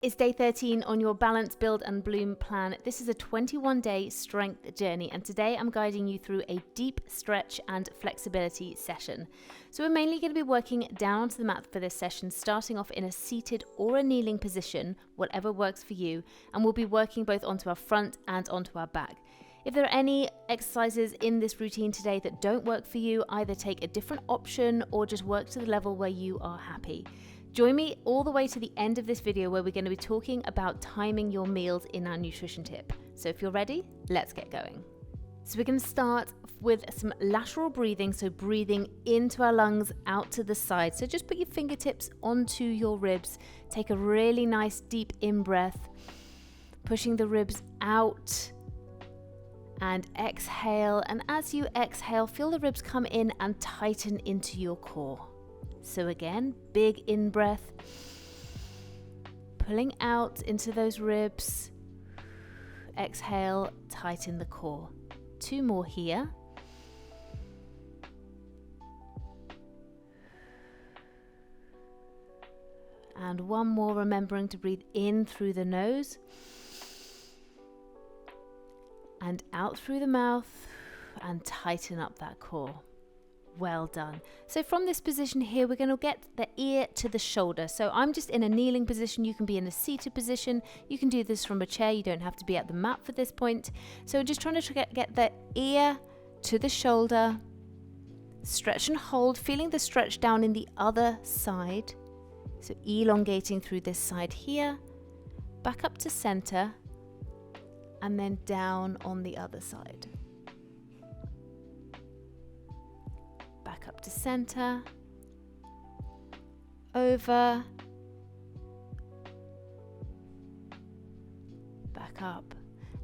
It's day 13 on your Balance, Build and Bloom plan. This is a 21-day strength journey, and today I'm guiding you through a deep stretch and flexibility session. So we're mainly going to be working down onto the mat for this session, starting off in a seated or a kneeling position, whatever works for you, and we'll be working both onto our front and onto our back. If there are any exercises in this routine today that don't work for you, either take a different option or just work to the level where you are happy. Join me all the way to the end of this video where we're going to be talking about timing your meals in our nutrition tip. So if you're ready, let's get going. So we're going to start with some lateral breathing, so breathing into our lungs, out to the side. So just put your fingertips onto your ribs. Take a really nice deep in-breath, pushing the ribs out, and exhale. And as you exhale, feel the ribs come in and tighten into your core. So again, big in-breath, pulling out into those ribs. Exhale, tighten the core. 2 more here. And 1 more, remembering to breathe in through the nose and out through the mouth, and tighten up that core. Well done. So from this position here, we're going to get the ear to the shoulder. So I'm just in a kneeling position. You can be in a seated position. You can do this from a chair. You don't have to be at the mat for this point. So just trying to get the ear to the shoulder. Stretch and hold, feeling the stretch down in the other side. So elongating through this side here, back up to center, and then down on the other side. Back up to center, over, back up,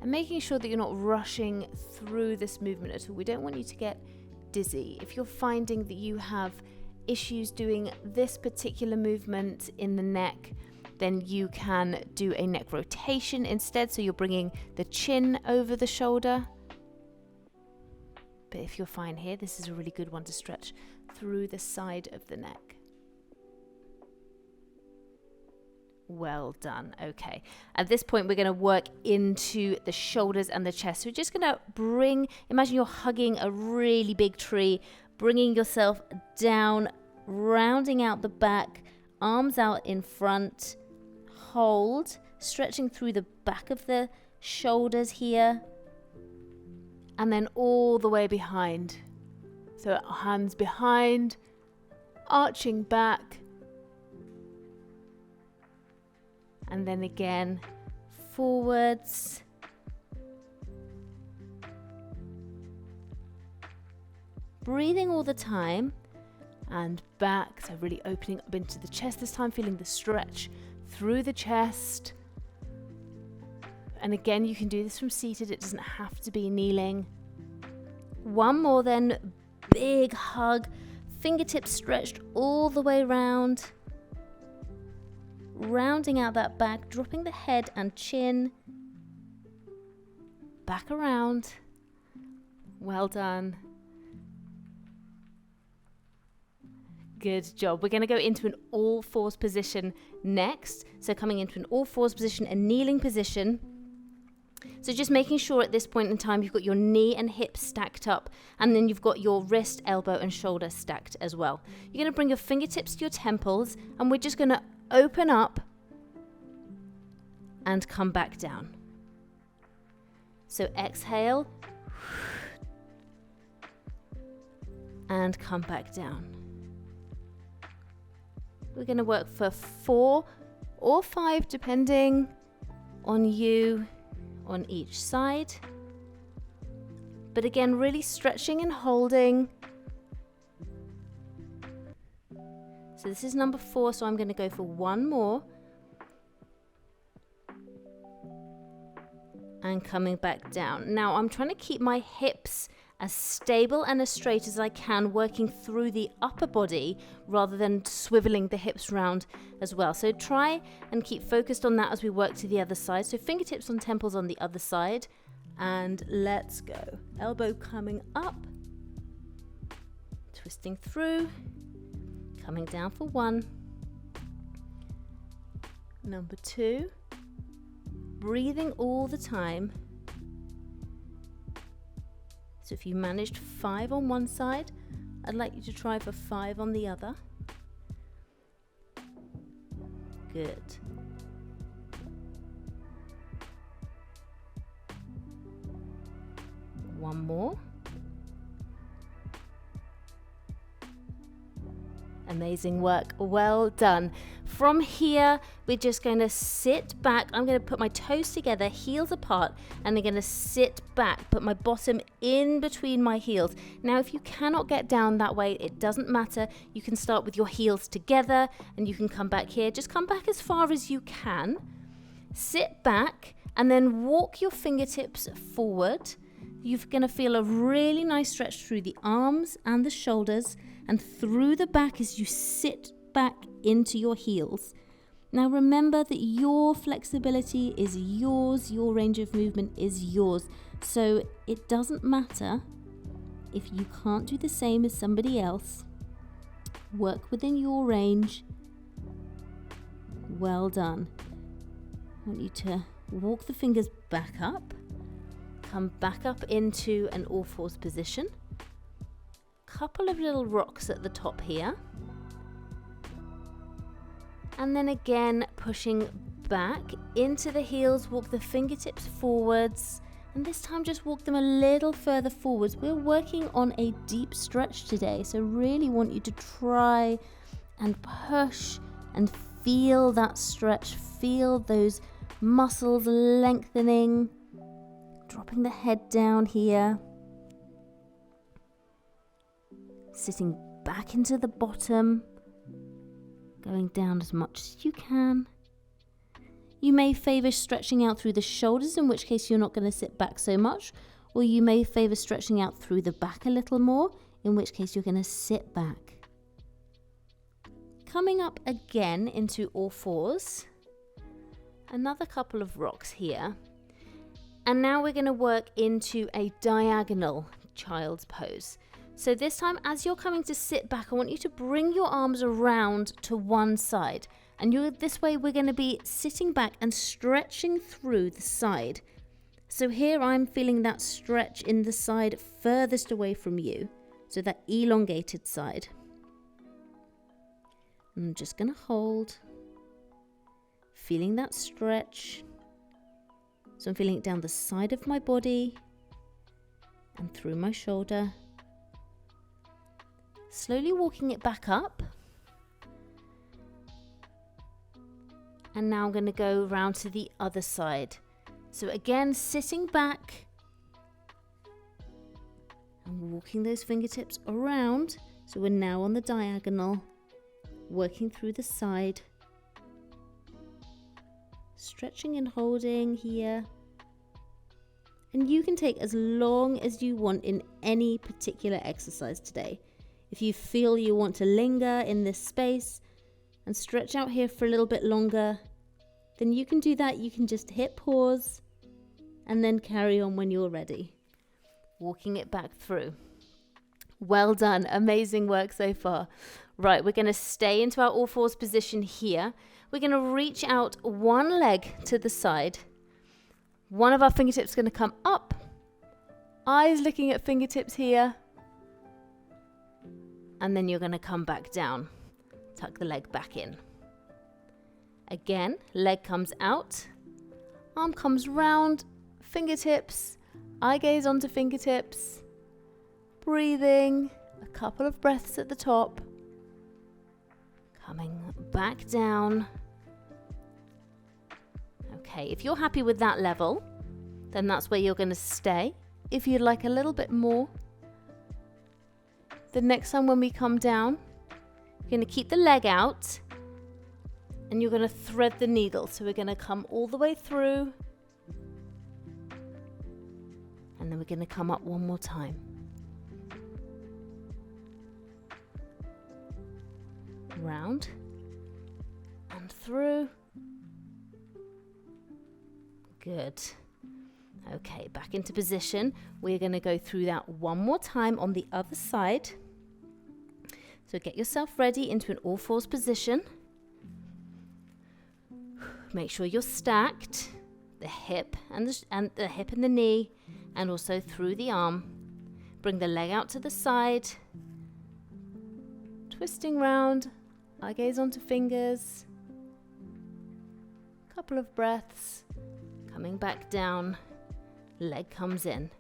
and making sure that you're not rushing through this movement at all. We don't want you to get dizzy. If you're finding that you have issues doing this particular movement in the neck, then you can do a neck rotation instead. So you're bringing the chin over the shoulder. But if you're fine here, this is a really good one to stretch through the side of the neck. Well done. Okay. At this point, we're going to work into the shoulders and the chest. So we're just going to imagine you're hugging a really big tree, bringing yourself down, rounding out the back, arms out in front, hold, stretching through the back of the shoulders here. And then all the way behind. So hands behind, arching back. And then again, forwards. Breathing all the time. And back, so really opening up into the chest this time, feeling the stretch through the chest. And again, you can do this from seated, it doesn't have to be kneeling. 1 more then, big hug, fingertips stretched all the way round. Rounding out that back, dropping the head and chin. Back around. Well done. Good job. We're going to go into an all fours position next. So coming into an all fours position, a kneeling position. So just making sure at this point in time you've got your knee and hip stacked up, and then you've got your wrist, elbow and shoulder stacked as well. You're going to bring your fingertips to your temples, and we're just going to open up and come back down. So exhale and come back down. We're going to work for 4 or 5 depending on you on each side. But again, really stretching and holding. So this is number 4, so I'm going to go for 1 more. And coming back down. Now I'm trying to keep my hips as stable and as straight as I can, working through the upper body rather than swiveling the hips round as well. So try and keep focused on that as we work to the other side. So fingertips on temples on the other side, and let's go. Elbow coming up, twisting through, coming down for 1, Number 2, breathing all the time. So if you managed 5 on one side, I'd like you to try for 5 on the other. Good. One more. Amazing work. Well done. From here, we're just going to sit back. I'm going to put my toes together, heels apart, and I'm going to sit back, put my bottom in between my heels. Now, if you cannot get down that way, it doesn't matter. You can start with your heels together and you can come back here. Just come back as far as you can. Sit back and then walk your fingertips forward. You're going to feel a really nice stretch through the arms and the shoulders and through the back as you sit back into your heels. Now remember that your flexibility is yours, your range of movement is yours. So it doesn't matter if you can't do the same as somebody else. Work within your range. Well done. I want you to walk the fingers back up. Come back up into an all-fours position. Couple of little rocks at the top here. And then again, pushing back into the heels, walk the fingertips forwards. And this time just walk them a little further forwards. We're working on a deep stretch today, so really want you to try and push and feel that stretch. Feel those muscles lengthening. Dropping the head down here. Sitting back into the bottom. Going down as much as you can. You may favour stretching out through the shoulders, in which case you're not going to sit back so much. Or you may favour stretching out through the back a little more, in which case you're going to sit back. Coming up again into all fours. Another couple of rocks here. And now we're going to work into a diagonal child's pose. So this time, as you're coming to sit back, I want you to bring your arms around to one side. And this way we're going to be sitting back and stretching through the side. So here I'm feeling that stretch in the side furthest away from you. So that elongated side. And I'm just going to hold. Feeling that stretch. So I'm feeling it down the side of my body and through my shoulder. Slowly walking it back up. And now I'm going to go around to the other side. So again, sitting back and walking those fingertips around. So we're now on the diagonal, working through the side. Stretching and holding here. And you can take as long as you want in any particular exercise today. If you feel you want to linger in this space and stretch out here for a little bit longer, then you can do that. You can just hit pause and then carry on when you're ready. Walking it back through. Well done. Amazing work so far. Right, we're going to stay into our all fours position here. We're going to reach out one leg to the side. One of our fingertips is going to come up. Eyes looking at fingertips here. And then you're going to come back down. Tuck the leg back in. Again, leg comes out. Arm comes round. Fingertips. Eye gaze onto fingertips. Breathing. A couple of breaths at the top. Coming back down. Okay, if you're happy with that level, then that's where you're going to stay. If you'd like a little bit more, the next time when we come down, you're going to keep the leg out and you're going to thread the needle. So we're going to come all the way through and then we're going to come up one more time. Round and through. Good. Okay, back into position. We're going to go through that one more time on the other side. So get yourself ready into an all fours position. Make sure you're stacked, the hip and the knee, and also through the arm. Bring the leg out to the side, twisting round, eye gaze onto fingers. Couple of breaths, coming back down, leg comes in.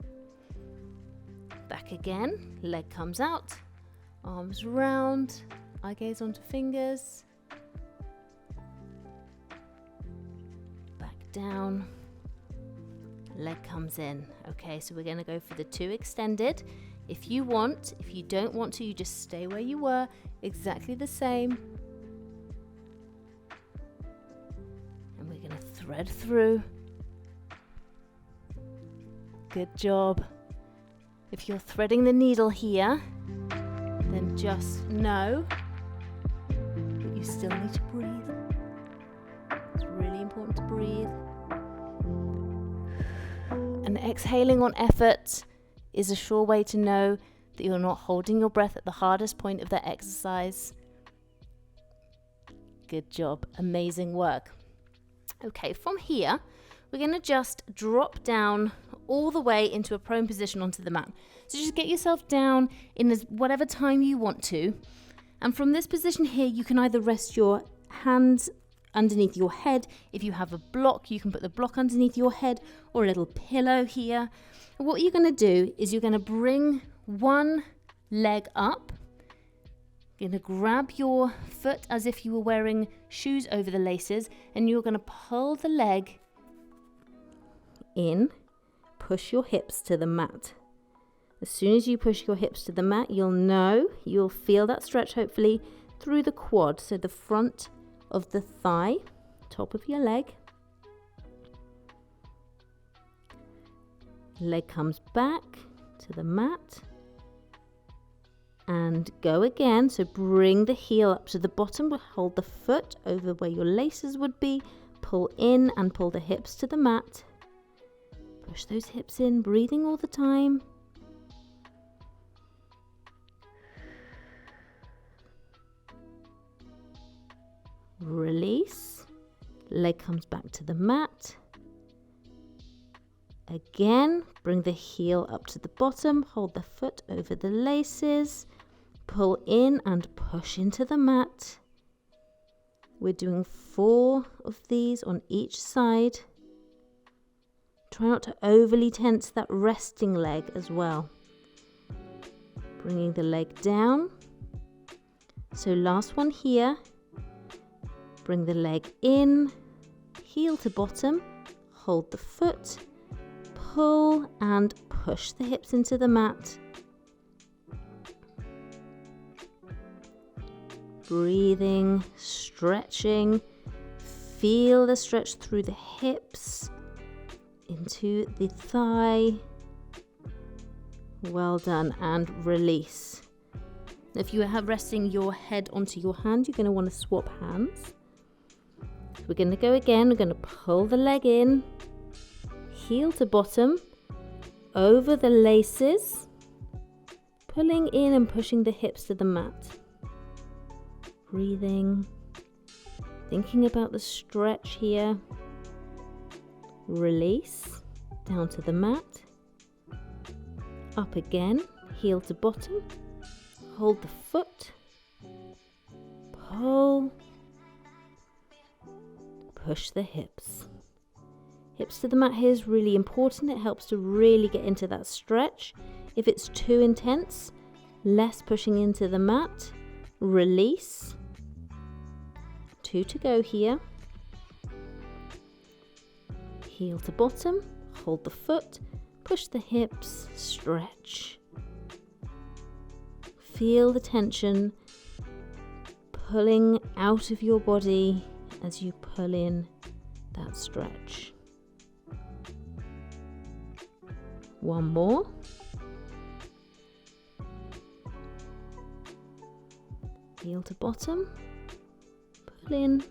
Back again, leg comes out, arms round, eye gaze onto fingers. Back down, leg comes in. Okay, so we're going to go for the 2 extended. If you want, if you don't want to, you just stay where you were, exactly the same. And we're going to thread through. Good job. If you're threading the needle here, then just know that you still need to breathe. It's really important to breathe. And exhaling on effort is a sure way to know that you're not holding your breath at the hardest point of that exercise. Good job. Amazing work. Okay, from here, we're going to just drop down all the way into a prone position onto the mat. So just get yourself down in whatever time you want to. And from this position here, you can either rest your hands underneath your head. If you have a block, you can put the block underneath your head or a little pillow here. And what you're going to do is you're going to bring one leg up. You're going to grab your foot as if you were wearing shoes over the laces, and you're going to pull the leg in, push your hips to the mat. As soon as you push your hips to the mat, you'll feel that stretch hopefully through the quad, so the front of the thigh, top of your leg. Leg comes back to the mat and go again. So bring the heel up to the bottom, but hold the foot over where your laces would be. Pull in and pull the hips to the mat. Push those hips in, breathing all the time. Release. Leg comes back to the mat. Again, bring the heel up to the bottom, hold the foot over the laces, pull in and push into the mat. We're doing 4 of these on each side. Try not to overly tense that resting leg as well. Bringing the leg down. So last one here. Bring the leg in, heel to bottom, hold the foot, pull and push the hips into the mat. Breathing, stretching, feel the stretch through the hips, into the thigh. Well done, and release. If you have resting your head onto your hand, you're going to want to swap hands. We're going to go again. We're going to pull the leg in, heel to bottom, over the laces, pulling in and pushing the hips to the mat. Breathing, thinking about the stretch here. Release, down to the mat, up again, heel to bottom, hold the foot, pull, push the hips. Hips to the mat here is really important. It helps to really get into that stretch. If it's too intense, less pushing into the mat. Release. 2 to go here. Heel to bottom, hold the foot, push the hips, stretch. Feel the tension pulling out of your body as you pull in that stretch. One more. Heel to bottom, pull in,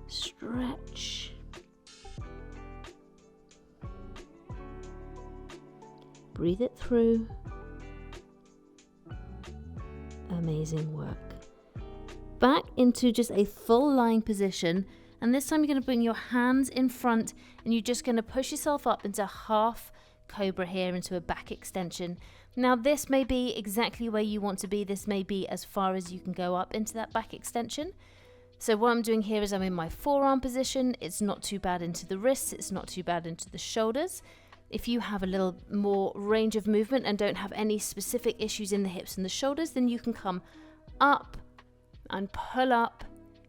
stretch. Breathe it through. Amazing work. Back into just a full lying position, And this time you're going to bring your hands in front and you're just going to push yourself up into half cobra here, into a back extension. Now this may be exactly where you want to be. This may be as far as you can go up into that back extension. So what I'm doing here is I'm in my forearm position. It's not too bad into the wrists. It's not too bad into the shoulders. If you have a little more range of movement and don't have any specific issues in the hips and the shoulders, then you can come up and pull up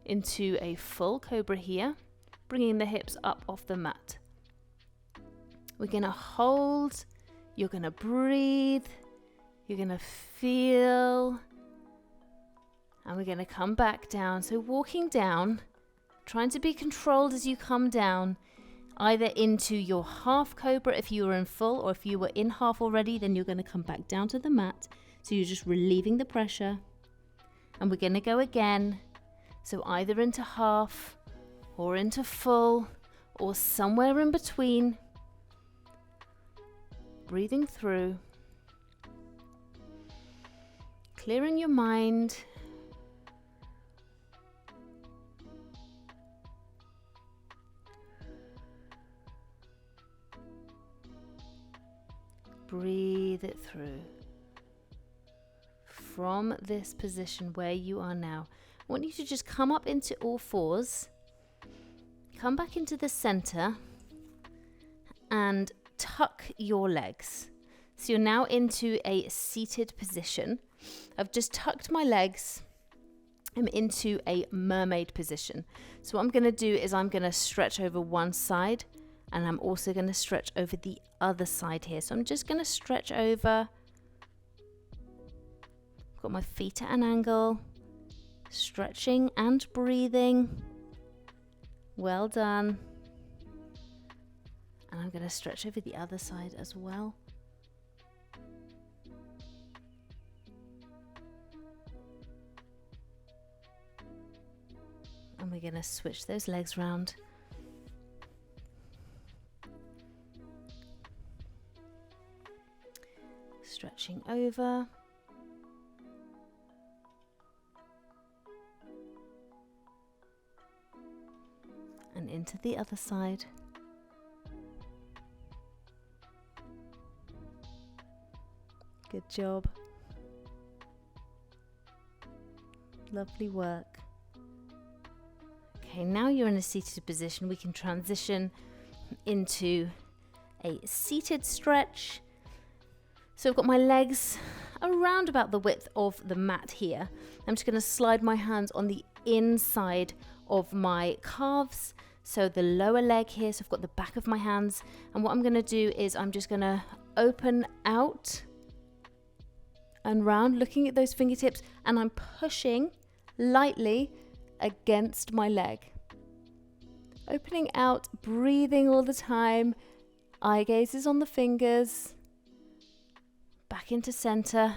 into a full cobra here, bringing the hips up off the mat. We're going to hold, you're going to breathe, you're going to feel, and we're going to come back down. So walking down, trying to be controlled as you come down, either into your half cobra if you were in full, or if you were in half already, then you're going to come back down to the mat. So you're just relieving the pressure. And we're going to go again. So either into half or into full or somewhere in between. Breathing through. Clearing your mind. Breathe it through. From this position where you are now, I want you to just come up into all fours, come back into the center, and tuck your legs. So you're now into a seated position. I've just tucked my legs. I'm into a mermaid position. So what I'm going to do is I'm going to stretch over one side, and I'm also going to stretch over the other side here. So I'm just going to stretch over. Got my feet at an angle, stretching and breathing. Well done. And I'm going to stretch over the other side as well. And we're going to switch those legs round. Stretching over. And into the other side. Good job. Lovely work. Okay, now you're in a seated position. We can transition into a seated stretch. So I've got my legs around about the width of the mat here. I'm just going to slide my hands on the inside of my calves. So the lower leg here, so I've got the back of my hands. And what I'm going to do is I'm just going to open out and round, looking at those fingertips, and I'm pushing lightly against my leg. Opening out, breathing all the time. Eye gaze is on the fingers. Back into center.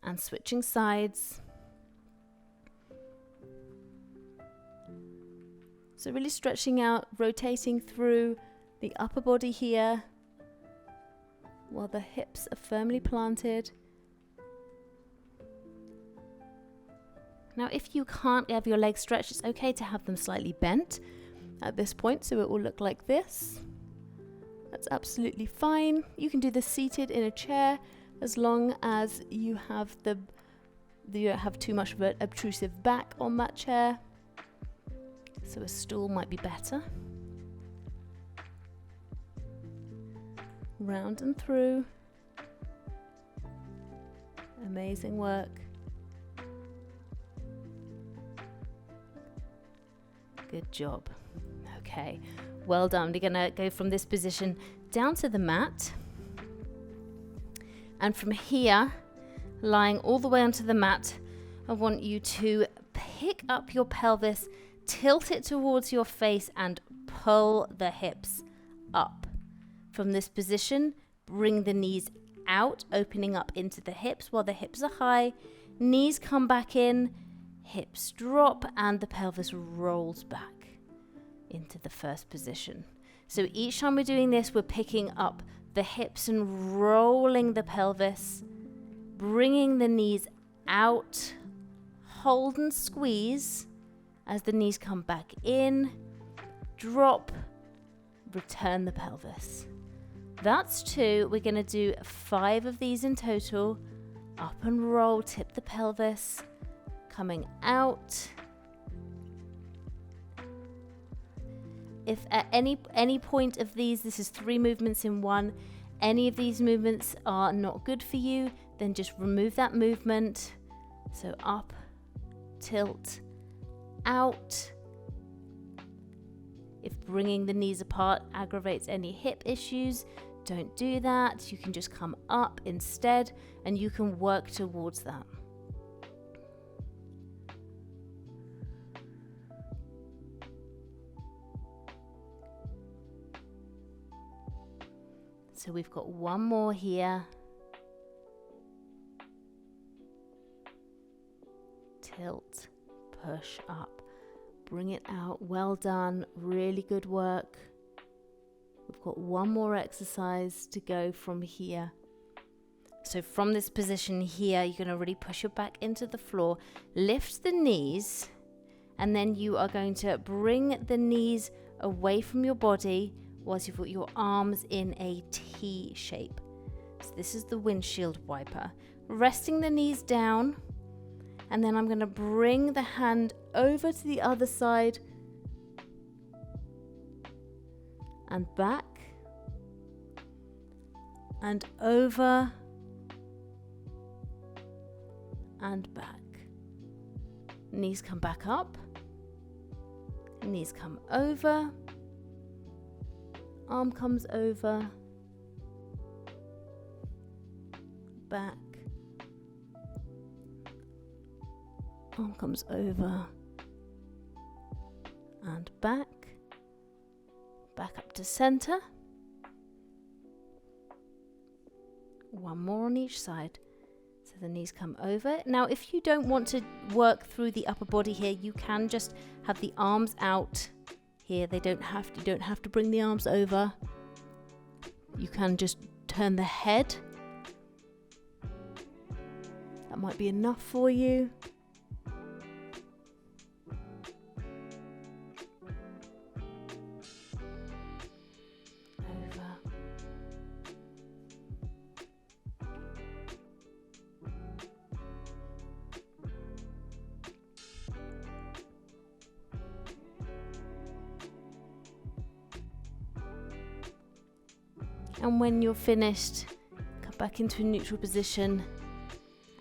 And switching sides. So really stretching out, rotating through the upper body here while the hips are firmly planted. Now, if you can't have your legs stretched, it's okay to have them slightly bent at this point, so it will look like this. That's absolutely fine. You can do this seated in a chair as long as you don't have too much of an obtrusive back on that chair. So a stool might be better. Round and through. Amazing work. Good job. Okay, well done. We're going to go from this position down to the mat. And from here, lying all the way onto the mat, I want you to pick up your pelvis, tilt it towards your face, and pull the hips up. From this position, bring the knees out, opening up into the hips while the hips are high. Knees come back in, hips drop, and the pelvis rolls back into the first position. So each time we're doing this, we're picking up the hips and rolling the pelvis, bringing the knees out, hold and squeeze, As the knees come back in, drop, return the pelvis. That's 2. We're going to do 5 of these in total. Up and roll, tip the pelvis, coming out. If at any point of these, this is 3 movements in one, any of these movements are not good for you, then just remove that movement. So up, tilt, out. If bringing the knees apart aggravates any hip issues, don't do that. You can just come up instead, and you can work towards that. So we've got one more here. Tilt, push up, bring it out. Well done, really good work. We've got one more exercise to go from here. So from this position here, you're going to really push your back into the floor, lift the knees, and then you are going to bring the knees away from your body whilst you've got your arms in a T shape. So this is the windshield wiper. Resting the knees down, and then I'm going to bring the hand over to the other side and back and over and back. Knees come back up, knees come over, arm comes over, back, arm comes over and back, back up to center. One more on each side. So the knees come over. Now, if you don't want to work through the upper body here, you can just have the arms out here. You don't have to bring the arms over. You can just turn the head. That might be enough for you. And when you're finished, come back into a neutral position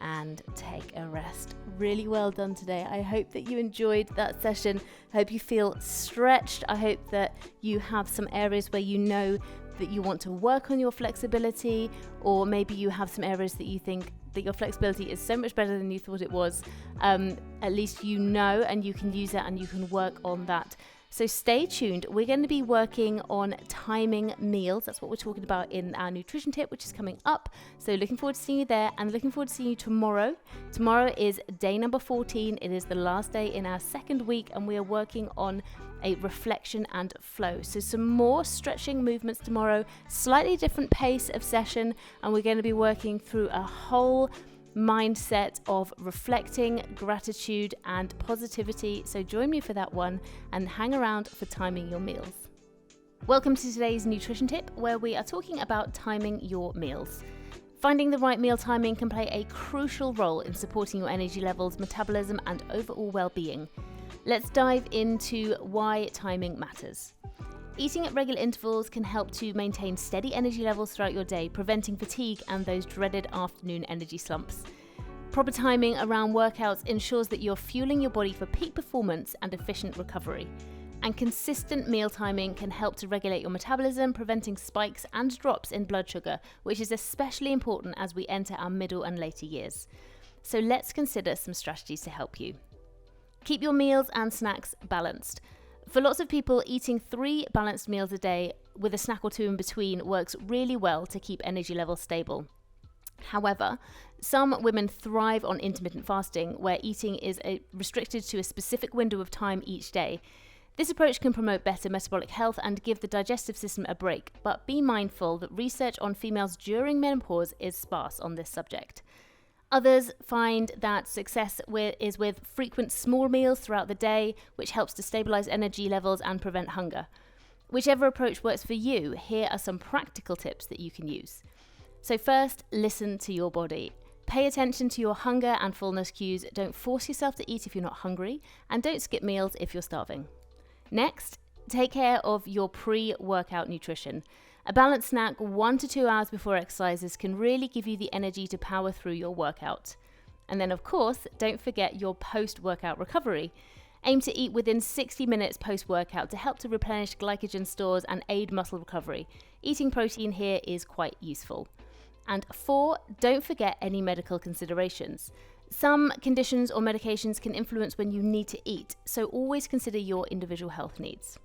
and take a rest. Really well done today. I hope that you enjoyed that session. I hope you feel stretched. I hope that you have some areas where you know that you want to work on your flexibility, or maybe you have some areas that you think that your flexibility is so much better than you thought it was. At least you know, and you can use that and you can work on that. So stay tuned. We're going to be working on timing meals. That's what we're talking about in our nutrition tip, which is coming up. So looking forward to seeing you there, and looking forward to seeing you tomorrow. Tomorrow is day number 14. It is the last day in our second week, and we are working on a reflection and flow. So some more stretching movements tomorrow, slightly different pace of session, and we're going to be working through a whole mindset of reflecting, gratitude and positivity. So join me for that one and hang around for timing your meals. Welcome to today's nutrition tip, where we are talking about timing your meals. Finding the right meal timing can play a crucial role in supporting your energy levels, metabolism and overall well-being. Let's dive into why timing matters. Eating at regular intervals can help to maintain steady energy levels throughout your day, preventing fatigue and those dreaded afternoon energy slumps. Proper timing around workouts ensures that you're fueling your body for peak performance and efficient recovery. And consistent meal timing can help to regulate your metabolism, preventing spikes and drops in blood sugar, which is especially important as we enter our middle and later years. So let's consider some strategies to help you. Keep your meals and snacks balanced. For lots of people, eating 3 balanced meals a day with a snack or 2 in between works really well to keep energy levels stable. However, some women thrive on intermittent fasting, where eating is restricted to a specific window of time each day. This approach can promote better metabolic health and give the digestive system a break, but be mindful that research on females during menopause is sparse on this subject. Others find that success is with frequent small meals throughout the day, which helps to stabilize energy levels and prevent hunger. Whichever approach works for you, here are some practical tips that you can use. So first, listen to your body. Pay attention to your hunger and fullness cues. Don't force yourself to eat if you're not hungry, and don't skip meals if you're starving. Next, take care of your pre-workout nutrition. A balanced snack 1 to 2 hours before exercises can really give you the energy to power through your workout. And then, of course, don't forget your post-workout recovery. Aim to eat within 60 minutes post-workout to help to replenish glycogen stores and aid muscle recovery. Eating protein here is quite useful. And 4, don't forget any medical considerations. Some conditions or medications can influence when you need to eat, so always consider your individual health needs.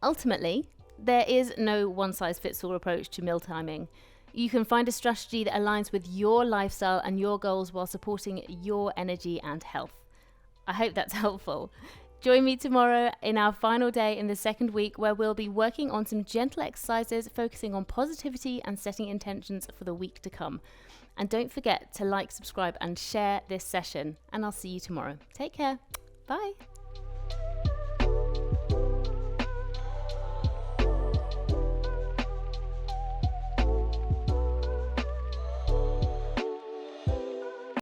Ultimately, there is no one-size-fits-all approach to meal timing. You can find a strategy that aligns with your lifestyle and your goals while supporting your energy and health. I hope that's helpful. Join me tomorrow in our final day in the second week, where we'll be working on some gentle exercises, focusing on positivity and setting intentions for the week to come. And don't forget to like, subscribe, and share this session. And I'll see you tomorrow. Take care. Bye.